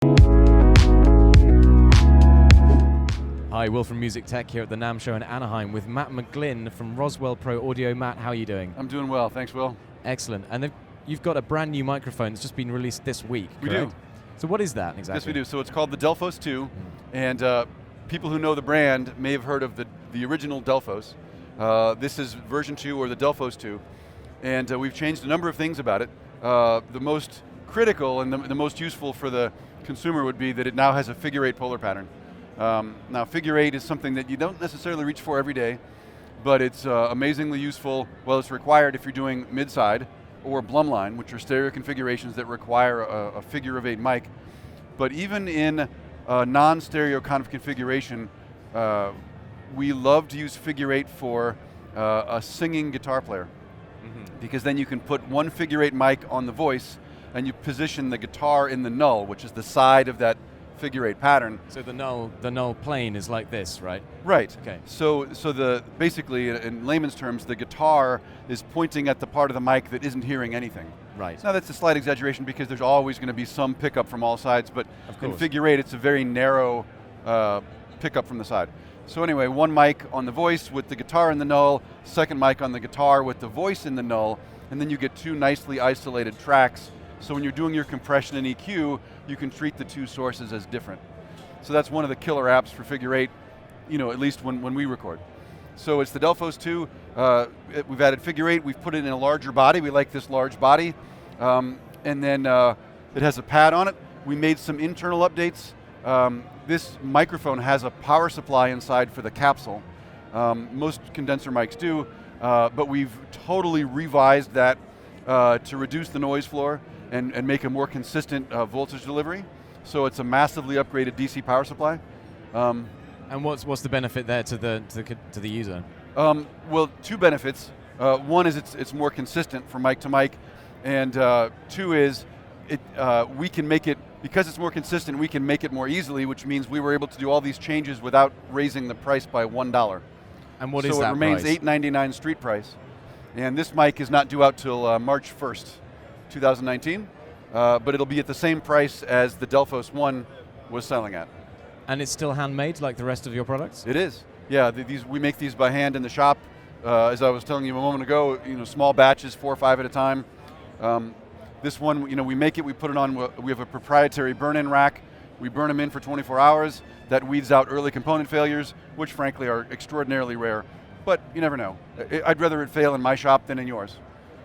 Hi, Will from MusicTech here at the NAMM show in Anaheim with Matt McGlynn from Roswell Pro Audio. Matt, how are you doing? I'm doing well, thanks Will. Excellent, and you've got a brand new microphone that's just been released this week, We correct? do. So what is that exactly? Yes we do, so it's called the Delphos II, and people who know the brand may have heard of the original Delphos. This is version 2 or the Delphos II, and we've changed a number of things about it. The most critical and the most useful for the consumer would be that it now has a figure-8 polar pattern. Now figure-8 is something that you don't necessarily reach for every day, but it's amazingly useful. Well, it's required if you're doing mid-side or Blumline, which are stereo configurations that require a figure-of-8 mic. But even in a non-stereo kind of configuration, we love to use figure-8 for a singing guitar player. Because then you can put one figure-8 mic on the voice and you position the guitar in the null, which is the side of that figure-8 pattern. So the null plane is like this, right? Right. Okay. So basically, in layman's terms, the guitar is pointing at the part of the mic that isn't hearing anything. Right. Now that's a slight exaggeration because there's always going to be some pickup from all sides, but in figure-8 it's a very narrow pickup from the side. So anyway, one mic on the voice with the guitar in the null, second mic on the guitar with the voice in the null, and then you get two nicely isolated tracks. So when you're doing your compression and EQ, you can treat the two sources as different. So that's one of the killer apps for figure-8, at least when we record. So it's the Delphos II, we've added figure-8, we've put it in a larger body, we like this large body, and then it has a pad on it. We made some internal updates. This microphone has a power supply inside for the capsule. Most condenser mics do, but we've totally revised that to reduce the noise floor and make a more consistent voltage delivery. So it's a massively upgraded DC power supply. And what's the benefit there to the user? Well, two benefits. One is it's more consistent from mic to mic, and two is we can make it, because it's more consistent, we can make it more easily, which means we were able to do all these changes without raising the price by $1. And what is that So it remains price? $8.99 street price. And this mic is not due out till March 1st, 2019, but it'll be at the same price as the Delphos 1 was selling at. And it's still handmade like the rest of your products? It is. Yeah, we make these by hand in the shop. As I was telling you a moment ago, small batches, 4 or 5 at a time. This one, we make it, we put it on, we have a proprietary burn-in rack. We burn them in for 24 hours. That weeds out early component failures, which frankly are extraordinarily rare. But you never know. I'd rather it fail in my shop than in yours.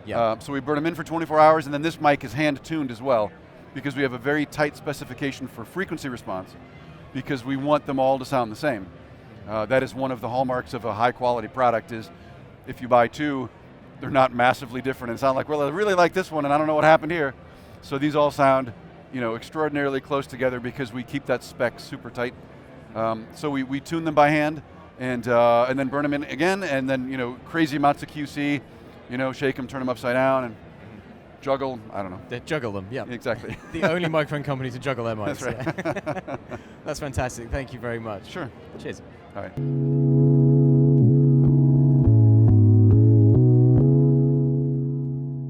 Yeah. So we burn them in for 24 hours, and then this mic is hand-tuned as well, because we have a very tight specification for frequency response, because we want them all to sound the same. That is one of the hallmarks of a high-quality product, is if you buy two, they're not massively different and sound like, well, I really like this one and I don't know what happened here. So these all sound extraordinarily close together because we keep that spec super tight. So we tune them by hand and then burn them in again, and then crazy amounts of QC, shake them, turn them upside down, and juggle, I don't know. They juggle them, yeah. Exactly. The only microphone company to juggle their mics. That's right. Yeah. That's fantastic, thank you very much. Sure. Cheers. All right.